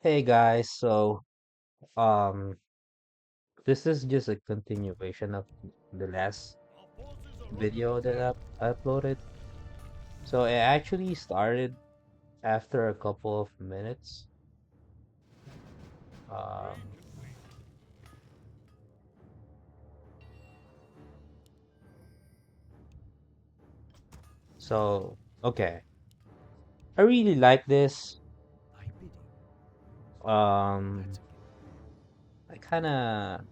Hey guys, um this is just a continuation of the last video that I uploaded. So it actually started after a couple of minutes. Um okay. I really like this. Um I kinda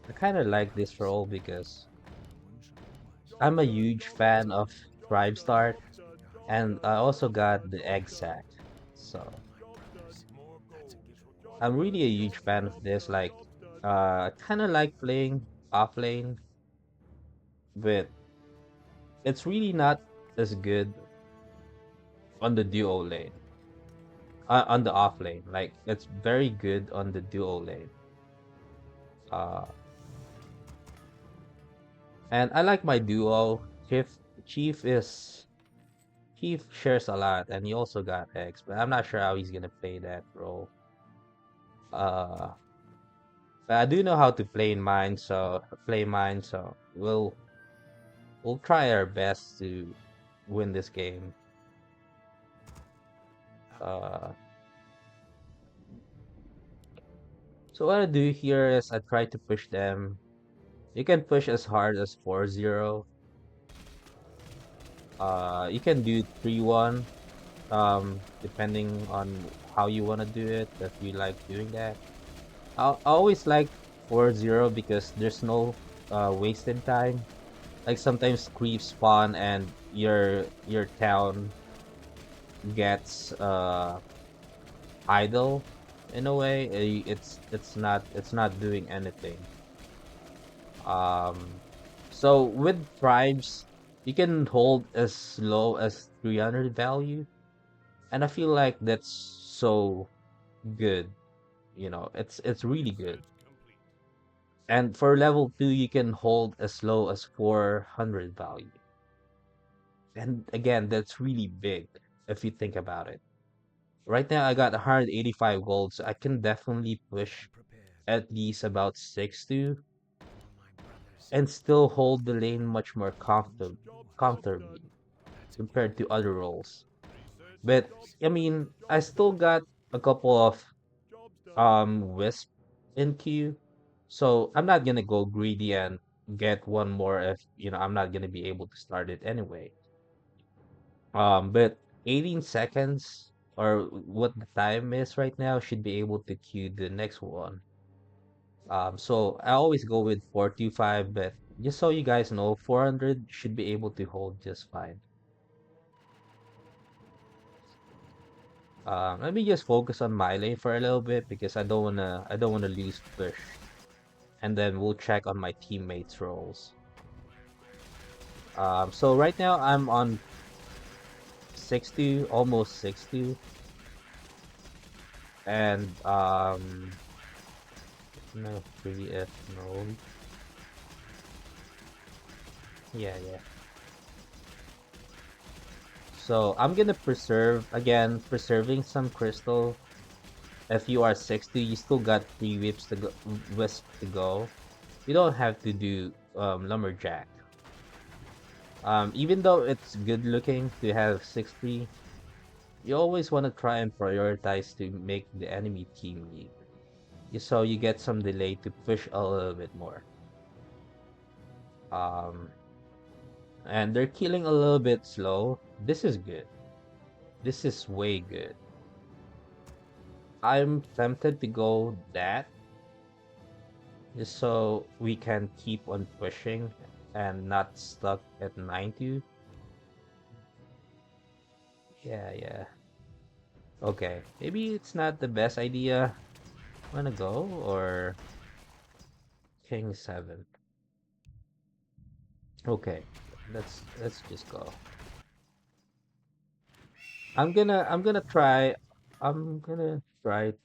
I kinda like this role because I'm a huge fan of Tribestar and I also got the egg sack. So I'm really a huge fan of this. I kind of like playing off lane, but it's really not as good on the duo lane. On the off lane, like it's very good on the duo lane. Uh, and I like my duo. Chief is Chief shares a lot, and he also got X, but I'm not sure how he's gonna play that role. Uh, but I do know how to play mine. So we'll try our best to win this game. Uh, so what I do here is I try to push them. You can push as hard as 4-0. You can do 3-1, depending on how you want to do it, if you like doing that. I always like 4-0 because there's no wasted time. Like sometimes creeps spawn and your town gets idle in a way. It's not doing anything. Um, so with tribes, you can hold as low as 300 value, and I feel like that's so good. It's really good. And for level 2, you can hold as low as 400 value. And again, that's really big if you think about it. Right now, I got 185 gold, so I can definitely push at least about 60 and still hold the lane much more comfortably compared to other roles. But I mean, I still got a couple of wisp in queue, so I'm not gonna go greedy and get one more if I'm not gonna be able to start it anyway. But 18 seconds or what the time is right now should be able to queue the next one. So I always go with 425, but just so you guys know, 400 should be able to hold just fine. Let me just focus on my lane for a little bit because I don't wanna lose push, and then we'll check on my teammates' roles. So right now I'm on 60, almost 60, and no 3F no, yeah. So I'm gonna preserving some crystal. If you are 60, you still got 3 whips to go, wisp to go. You don't have to do lumberjack. Even though it's good looking to have 60, you always want to try and prioritize to make the enemy team lead. So you get some delay to push a little bit more. Um, and they're killing a little bit slow. This is good. This is way good. I'm tempted to go that just so we can keep on pushing and not stuck at 90. Yeah. Okay. Maybe it's not the best idea. Wanna go or King 7? Okay. Let's just go. I'm gonna try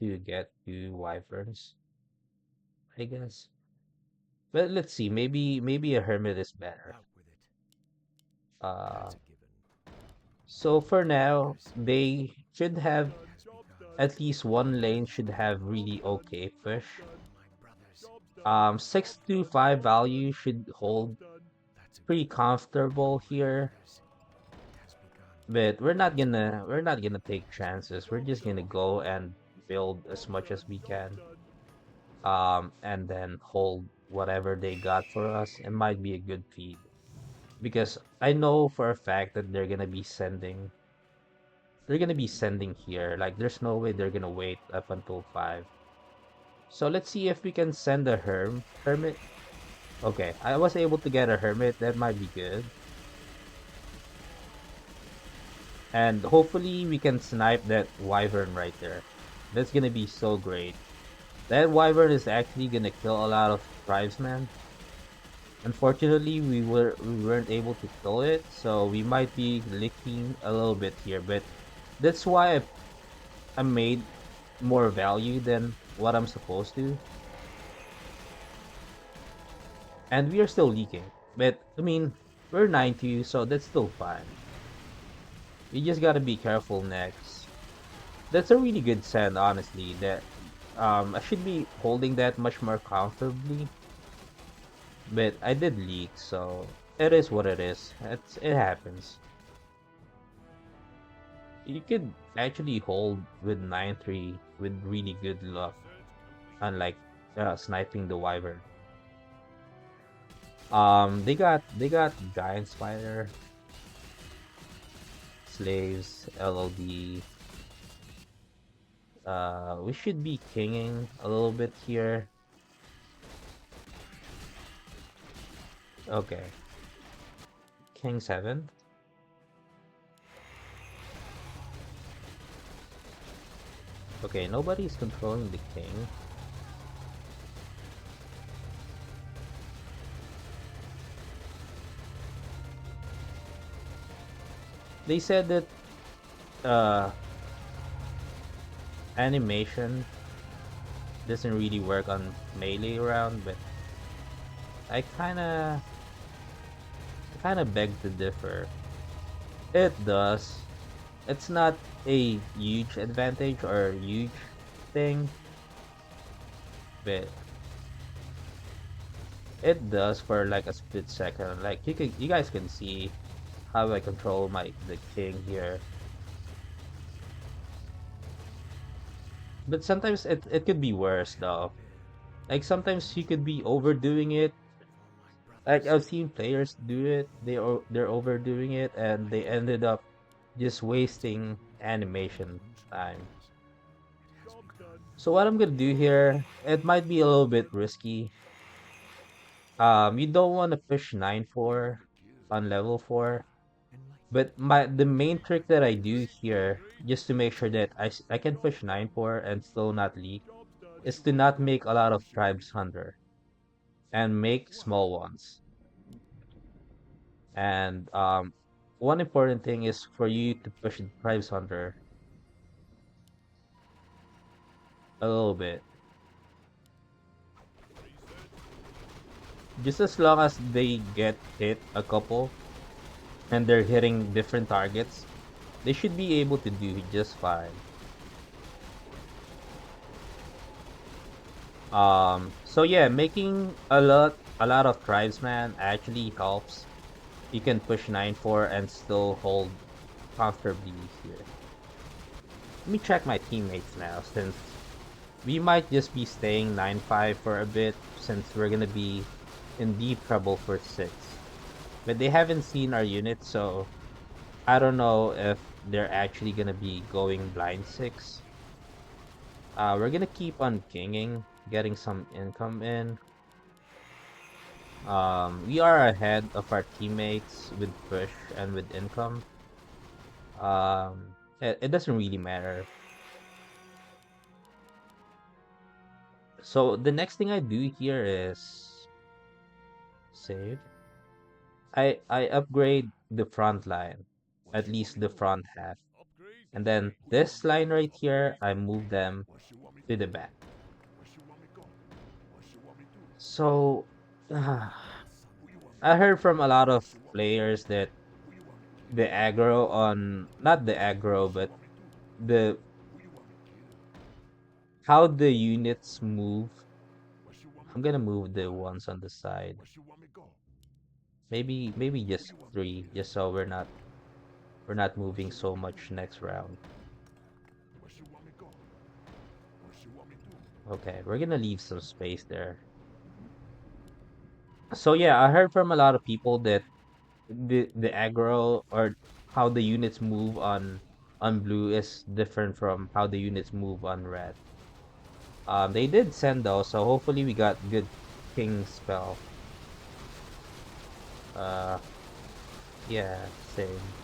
to get 2 wyverns, I guess. But let's see. Maybe a hermit is better. Uh so for now, they should have. at least one lane should have really okay push. 6 to 5 value should hold pretty comfortable here, but we're not gonna take chances. We're just gonna go and build as much as we can, and then hold whatever they got for us. It might be a good feed because I know for a fact that they're gonna be sending here. Like there's no way they're gonna wait up until 5. So let's see if we can send a hermit. Okay, I was able to get a hermit. That might be good. And hopefully we can snipe that wyvern right there. That's gonna be so great. That wyvern is actually gonna kill a lot of tribesmen. Unfortunately, we weren't able to kill it, so we might be leaking a little bit here. But that's why I made more value than what I'm supposed to, and we are still leaking. But I mean, we're 90, so that's still fine. You just gotta be careful next. That's a really good send, honestly. That I should be holding that much more comfortably, but I did leak, so it is what it is. It happens. You could actually hold with 9-3 with really good luck, unlike sniping the wyvern. They got giant spider, slaves, LOD. We should be kinging a little bit here. Okay, king 7. Okay, nobody's controlling the king. They said that uh animation doesn't really work on melee round, but I kinda beg to differ. It does. It's not a huge advantage or huge thing, but it does for like a split second. Like you guys can see how I control the king here. But sometimes it could be worse though. Like sometimes you could be overdoing it. Like I've seen players do it. They're overdoing it and they ended up just wasting animation time. So what I'm gonna do here, it might be a little bit risky. You don't want to push 9-4 on level 4, but the main trick that I do here, just to make sure that I can push 9-4 and still not leak, is to not make a lot of tribes hunter and make small ones. And one important thing is for you to push the tribes hunter a little bit. Just as long as they get hit a couple and they're hitting different targets, they should be able to do just fine. So yeah, making a lot of tribesman actually helps. You can push 9-4 and still hold comfortably here. Let me check my teammates now, since we might just be staying 9-5 for a bit, since we're gonna be in deep trouble for 6. But they haven't seen our unit, so I don't know if they're actually gonna be going blind 6. We're gonna keep on kinging, getting some income in. We are ahead of our teammates with push and with income. It doesn't really matter. So the next thing I do here is save. I upgrade the front line, at least the front half. And then this line right here, I move them to the back. So I heard from a lot of players that the aggro on not the aggro, but the how the units move. Where she want me I'm go? gonna move the Why? ones on the side. Where she want me go? Maybe Who just you want me three, kill? just so we're not Where moving she want so me do? much next round. Where she want me go? Where she want me do? Okay, we're gonna leave some space there. So yeah, I heard from a lot of people that the aggro or how the units move on blue is different from how the units move on red. They did send though, so hopefully we got good king spell. Uh, yeah, same.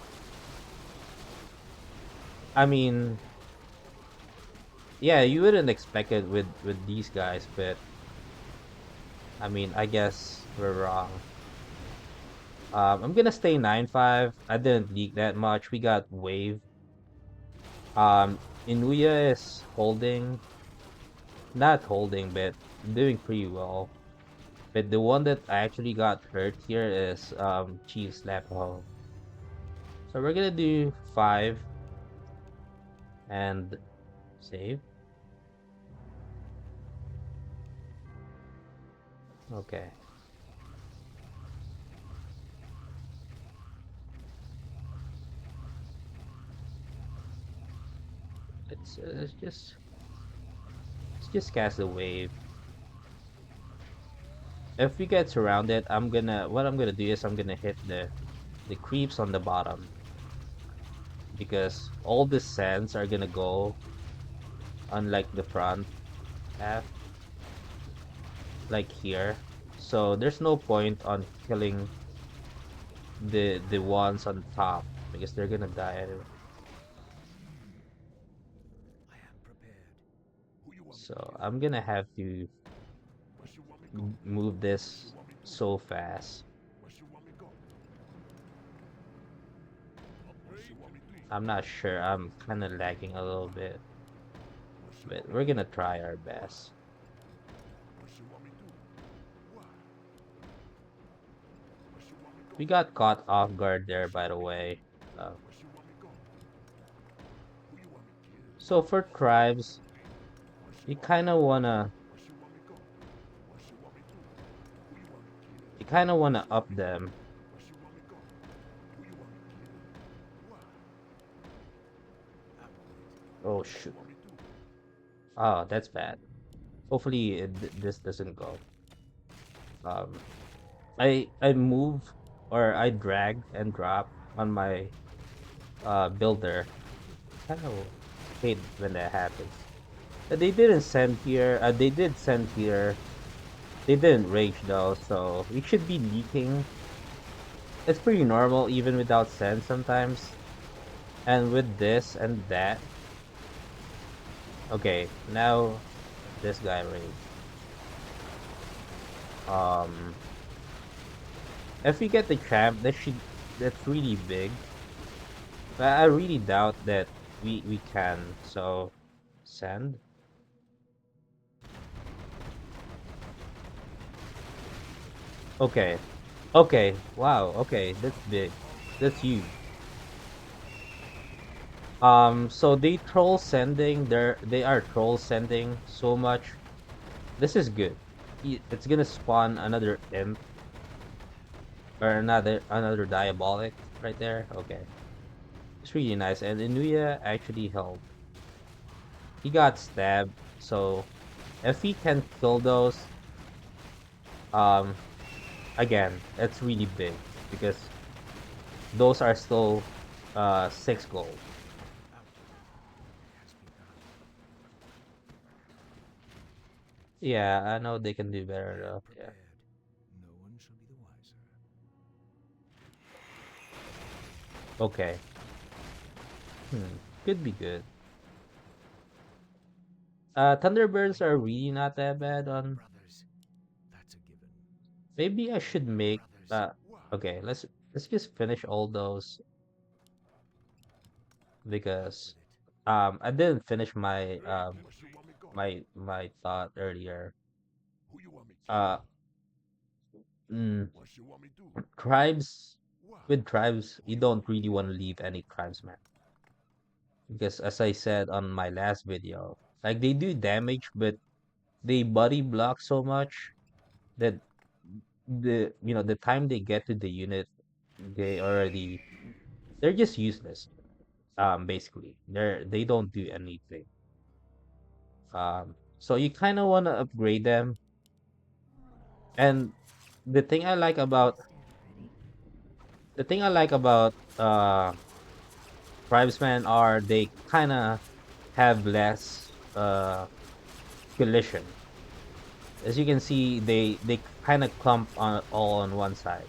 I mean, yeah, you wouldn't expect it with these guys, but I mean, I guess we're wrong. I'm gonna stay 9-5. I didn't leak that much. We got wave. Inuya is holding, not holding, but doing pretty well. But the one that I actually got hurt here is ChiefSlapaHo. So we're gonna do 5 and save. Okay. Let's just cast the wave. If we get surrounded, what I'm gonna do is I'm gonna hit the creeps on the bottom because all the sands are gonna go on like the front half, like here. So there's no point on killing the ones on top because they're gonna die anyway. I am prepared. Who you want me So kill? I'm gonna have to Where she want me go? move What she this want me do? so fast. Where she want me go? What she want me do? I'm not sure. I'm kind of lagging a little bit, What she but want me we're do? gonna try our Why? best. What she want me do? Why? Where she want me go? We got caught off guard Where there, she by the want me do? way. Uh, Where she want me go? Who you want me kill? so for tribes, Where she you want me kind go? of wanna Where she want me go? Where she want me do? Who you want me kill? you kind of Where wanna she up want me go? them. Where she want me go? Who you want me kill? Why? I'm on it. Oh What she shoot! want me do? Oh, that's bad. Hopefully this doesn't go. Um, I move or I drag and drop on my builder. Kind of hate when that happens. They didn't send here. They did send here. They didn't rage though, so we should be leaking. It's pretty normal even without send sometimes. And with this and that, okay, now this guy rage. Um, if we get the champ, that's really big. But I really doubt that we can. So send. Okay. Okay. Wow. Okay. That's big. That's huge. So they are troll sending so much. This is good. It's gonna spawn another imp or another diabolic right there. Okay. It's really nice. And Inuya actually helped. He got stabbed. So if he can kill those, um again, it's really big because those are still 6 gold. It has begun. Yeah, I know they can do I better am though. Yeah. prepared. No one shall be the wiser. Okay. Could be good. Thunderbirds are really not that bad on. Brothers, that's a given. Maybe I should make. Brothers, Uh, okay, let's just finish all those out because with it. I didn't finish my Where she want me go? my thought earlier. Who you want me kill? Uh, mm, What she want me do? tribes Why? with tribes, Who you you want don't me really kill? want to leave any tribesman because, as I said on my last video. Like they do damage, but they body block so much that the time they get to the unit, they're just useless. Basically, they don't do anything. So you kind of want to upgrade them. And the thing I like about the thing I like about Tribesmen are they kind of have less collision. As you can see, they kind of clump on all on one side.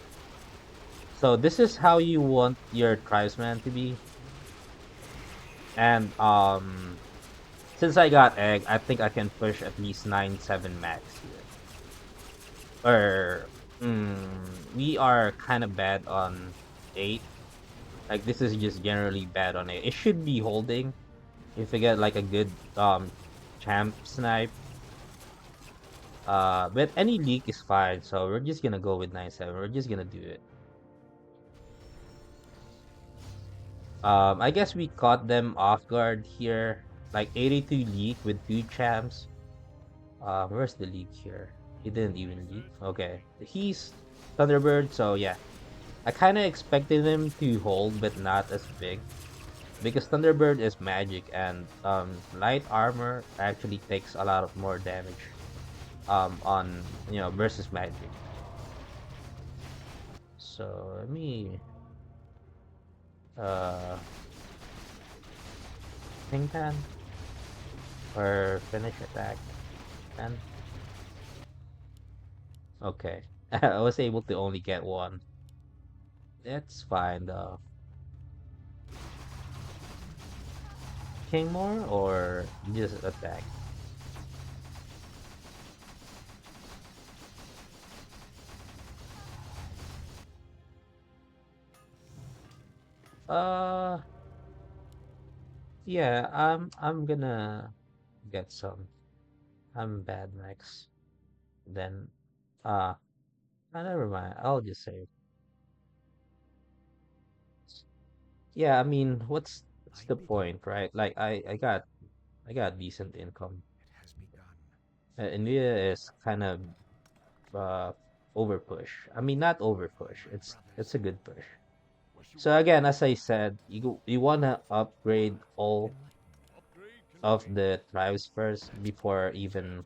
So this is how you want your Tribesman to be. And since I got egg, I think I can push at least 9-7 max here. Or we are kind of bad on 8. Like this is just generally bad on 8. It should be holding if we get like a good champ snipe. But any leak is fine, so we're just gonna go with 9-7. We're just gonna do it. I guess we caught them off guard here. Like 82 leak with 2 champs. Where's the leak here? He didn't even leak. Okay. He's Thunderbird, so yeah. I kind of expected him to hold, but not as big. Because Thunderbird is magic and light armor actually takes a lot of more damage on versus magic. So let me uh ping pan or finish attack pan. Okay. I was able to only get one. That's fine though. King more or just attack? Uh yeah, I'm gonna get some. I'm bad max. Then uh never mind. I'll just say yeah, I mean what's the point, right? Like I got decent income. Inuya is kind of uh over push. I mean not over push. It's a good push. So again, as I said, you wanna upgrade all of the tribes first before even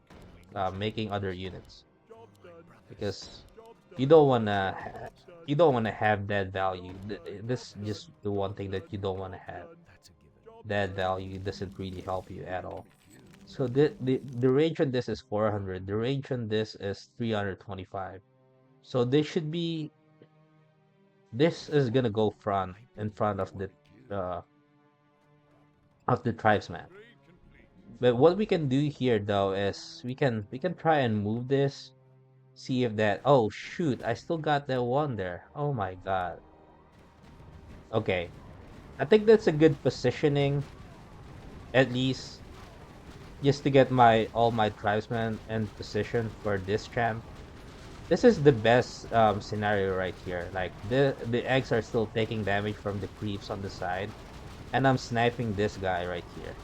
making other units because you don't wanna have that value. This is just the one thing that you don't wanna have. That value doesn't really help you at all. So the range on this is 400. The range on this is 325. So this is gonna go front in front uh of the tribesman. But what we can do here though is we can try and move this, see if that oh shoot, I still got that one there. Oh my god. Okay. I think that's a good positioning, at least just to get my all my tribesmen in position for this champ. This is the best scenario right here. Like the eggs are still taking damage from the creeps on the side, and I'm sniping this guy right here.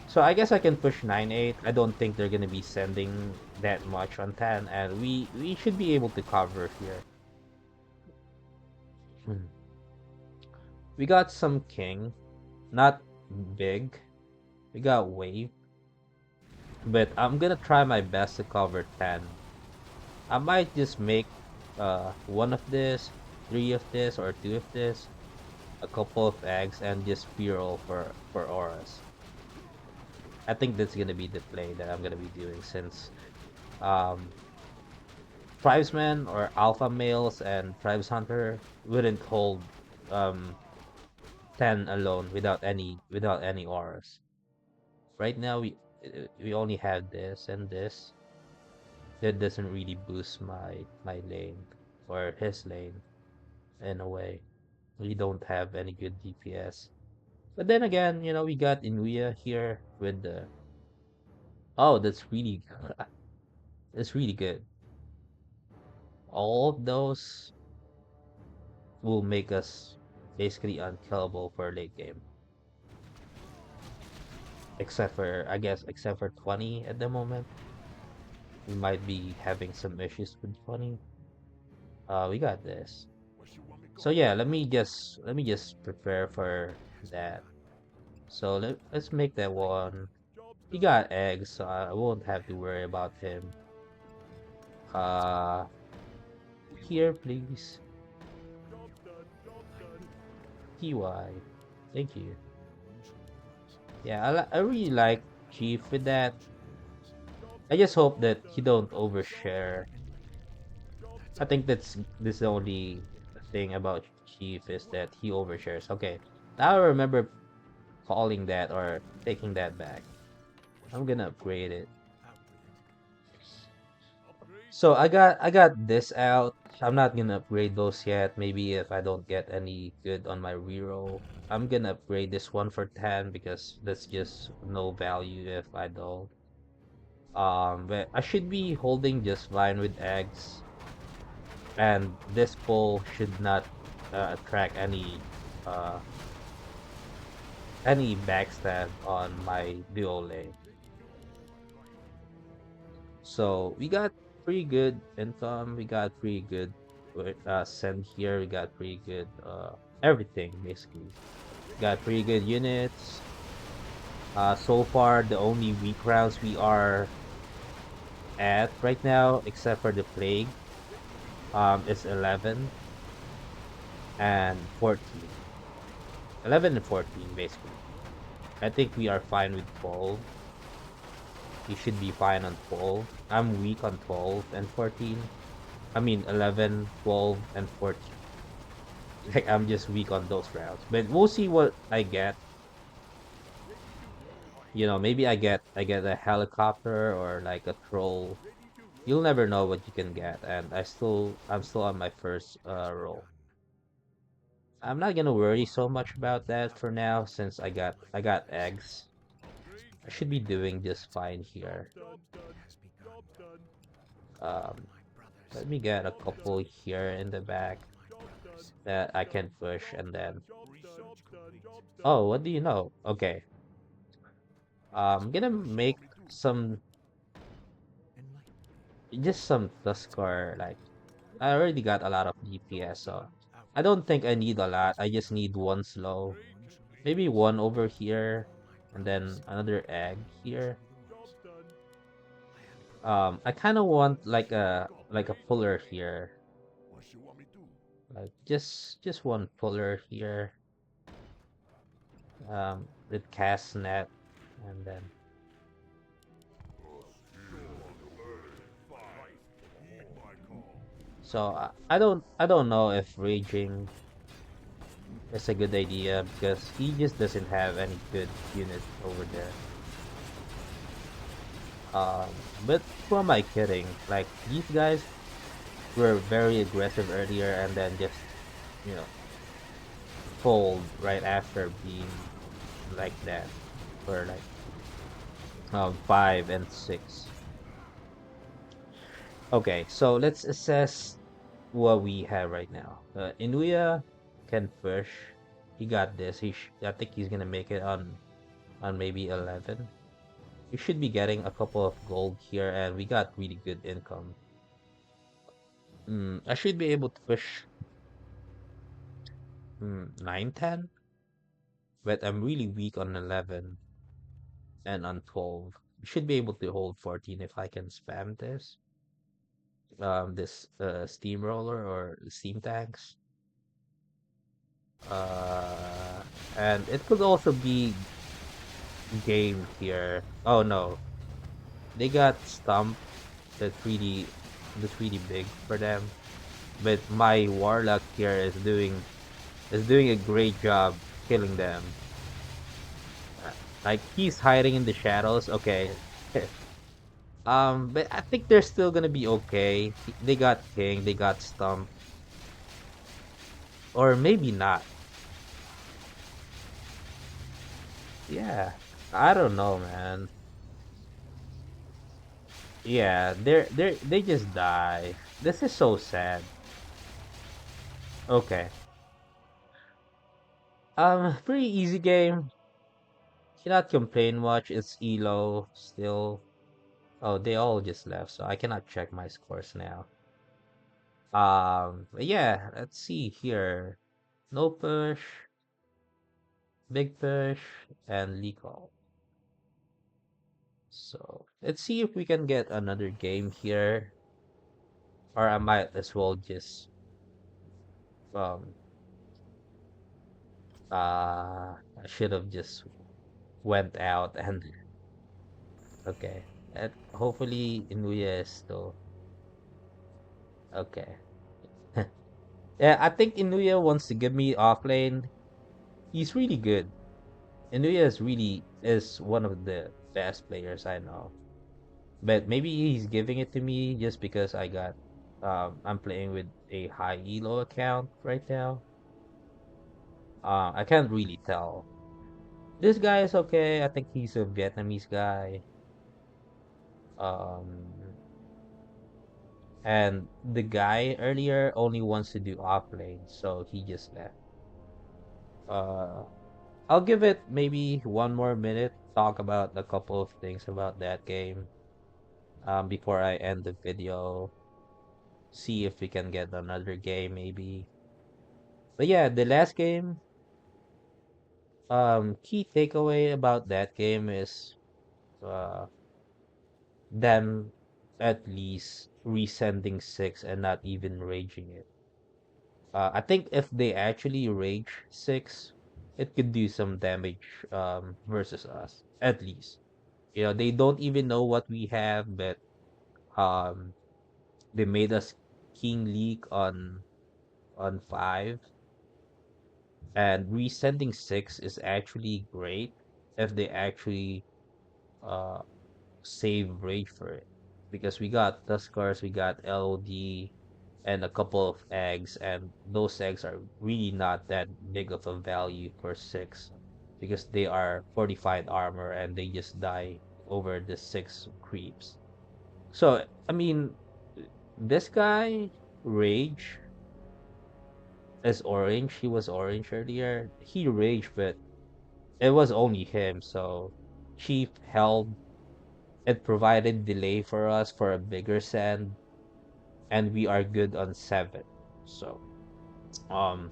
So I guess I can push 9-8. I don't think they're gonna be sending that much on 10, and we should be able to cover here. Hmm. We got some king, not big. We got wave, but I'm gonna try my best to cover 10. I might just make one of this, three of this, or two of this, a couple of eggs, and just reroll for auras. I think that's gonna be the play that I'm gonna be doing since um tribesmen or alpha males and tribes hunter wouldn't hold um 10 alone without any auras. Right now we only have this and this. That doesn't really boost my lane or his lane in a way. We don't have any good DPS. But then again, we got Inuya here with the oh, that's really that's really good. All of those will make us basically unkillable for late game. except for I guess except for 20 at the moment. We might be having some issues with 20. We got this. Where you want me So going? yeah, let me just prepare for that. So let's make that one. Job He done. got eggs, so I won't have to worry about him. Uh, Who you want here me to? please. Job done. Job done. PY. Thank you. Choice. Yeah, I really like Chief with that. Job I done. just hope Job that he done. don't Job overshare. done. Job I done. think this is the only thing about Chief is that he overshares. Okay, now I remember calling that or taking that back. Where I'm you gonna want me going? upgrade it. Out with it. Upgrade. So I got this out. I'm not gonna upgrade those yet. Maybe if I don't get any good on my reroll, I'm gonna upgrade this one for 10 because that's just no value if I don't. But I should be holding just fine with eggs, and this pull should not attract uh any backstab on my duole. So we got pretty good income. We got pretty good send here. We got pretty good everything basically. Got pretty good units. So far the only weak rounds we are at right now, except for the plague, is 11 and 14. 11 and 14 basically. I think we are fine with 12. We should be fine on 12. I'm weak on 12 and 14. I mean 11, 12, and 14. Like I'm just weak on those rounds. But we'll see what I get. Maybe I get a helicopter or like a troll. Ready to You'll roll. never know what you can get. And I'm still on my first Job roll. done. I'm not gonna worry so much about that for now since I got eggs. Upgrade. I should be doing just fine Job here. done. Done. Job done. Um Let me get a Job couple done. here in the back Job done. that I Done. can push Job and done. then Job done. Job done. oh, what do you know? Okay. I'm gonna What you make want me to do? some just some Tuskar like I already got a lot of Job DPS, so done. I don't think I need a lot. I just need one slow. Upgrade. Maybe one over here and then another egg here. Job done. I kind of want like a Upgrade. puller here. What you want me to do? Like just one puller here. With cast net and then Right. Heed my call. so I don't know if raging is a good idea because he just doesn't have any good unit over there. But who am I kidding? Like these guys were very aggressive earlier and then just you know fold right after being like that for like 5 and 6. Okay, so let's assess what we have right now. Inuya can push. He got this. I think he's gonna make it on maybe 11. We should be getting a couple of gold here, and we got really good income. I should be able to push 9, 10, but I'm really weak on 11 and on 12. We should be able to hold 14 if I can spam this steamroller or steam tanks. And it could also be game here. Oh no, they got stumped. The 3D big for them. But my warlock here is doing a great job killing them. Uh, Like he's hiding in the shadows. Okay. But I think they're still gonna be okay. They got king, they got stumped, or maybe not. Yeah, I don't know, man. Yeah, they just die. This is so sad. Okay. Pretty easy game. Cannot complain much. It's elo still. Oh, they all just left, so I cannot check my scores now. But yeah, let's see here. No push, big push, and legal. So let's see if we can get another game here, or I might as well just um I should have just went out and okay. And hopefully Inuya is still okay. Yeah, I think Inuya wants to give me off lane. He's really good. Inuya is one of the best players I know. But maybe he's giving it to me just because I'm playing with a high elo account right now. I can't really tell. This guy is okay. I think he's a Vietnamese guy. Um, and the guy earlier only wants to do off lane, so he just left. Uh, I'll give it maybe one more minute, talk about a couple of things about that game, before I end the video. See if we can get another game maybe. But yeah, the last game, key takeaway about that game is uh them at least resending six and not even raging it. I think if they actually rage six, it could do some damage versus us, at least. You know, they don't even know what we have, but um they made us king league on five, and resending six is actually great if they actually uh save rage for it. Because we got Tuskars, we got LOD, and a couple of eggs, and those eggs are really not that big of a value for six because they are fortified armor and they just die over the six creeps. So I mean, this guy Rage is orange. He was orange earlier. He raged, but it was only him. So Chief held it, provided delay for us for a bigger send, and we are good on seven. So um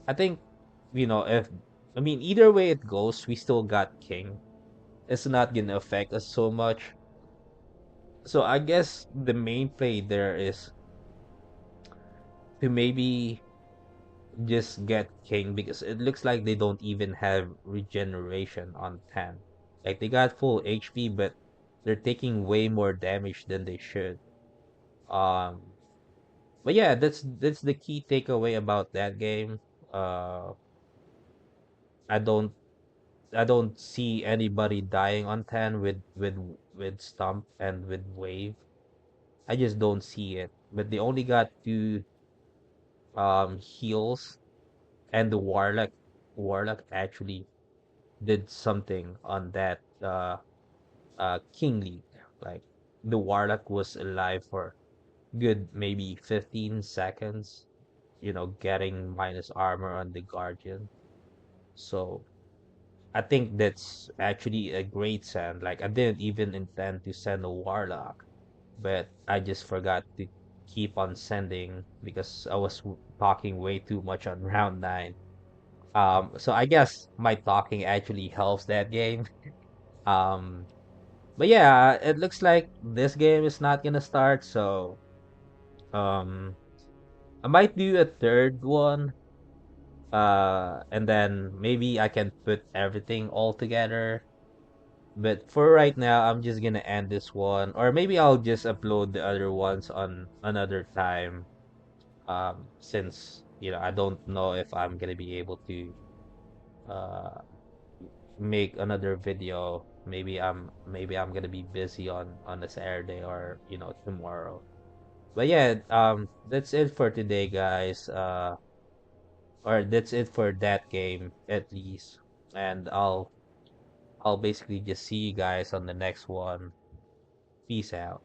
I think, if I mean either way it goes, we still got king. It's not gonna affect us so much. So I guess the main play there is to maybe just get king because it looks like they don't even have regeneration on 10. Like they got full HP, but they're taking way more damage than they should. Um but yeah, that's the key takeaway about that game. Uh I don't I don't see anybody dying on 10 with stump and with wave. I just don't see it. But they only got two heals, and the warlock actually did something on that king league. Like the warlock was alive for good maybe 15 seconds, getting minus armor on the guardian. So I think that's actually a great send. Like I didn't even intend to send a warlock, but I just forgot to keep on sending because I was talking way too much on round nine. So I guess my talking actually helps that game. Um, but yeah, it looks like this game is not gonna start, so um, I might do a third one. And then maybe I can put everything all together. But for right now, I'm just gonna end this one, or maybe I'll just upload the other ones on another time. Since I don't know if I'm gonna be able to uh make another video. Maybe I'm gonna be busy on a Saturday or tomorrow. But yeah, that's it for today, guys. Or that's it for that game at least. And I'll basically just see you guys on the next one. Peace out.